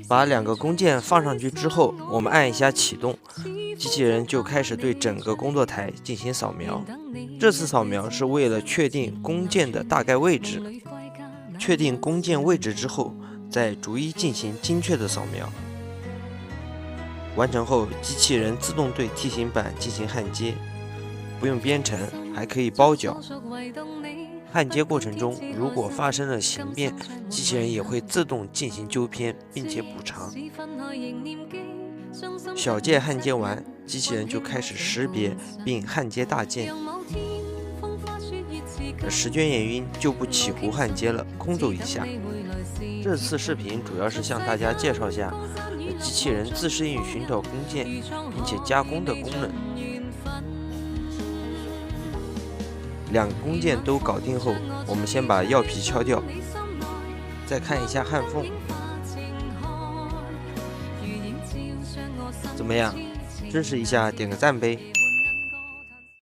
把2个工件放上去之后，我们按一下启动，机器人就开始对整个工作台进行扫描。这次扫描是为了确定工件的大概位置，确定工件位置之后，再逐一进行精确的扫描。完成后，机器人自动对 T 型板进行焊接，不用编程，还可以包绞。焊接过程中，如果发生了形变，机器人也会自动进行纠偏，并且补偿。小件焊接完，机器人就开始识别并焊接大件。时间原因就不起弧焊接了，空走一下。这次视频主要是向大家介绍下机器人自适应寻找工件并且加工的功能。2个工件都搞定后，我们先把药皮敲掉，再看一下焊缝，怎么样？支持一下，点个赞呗！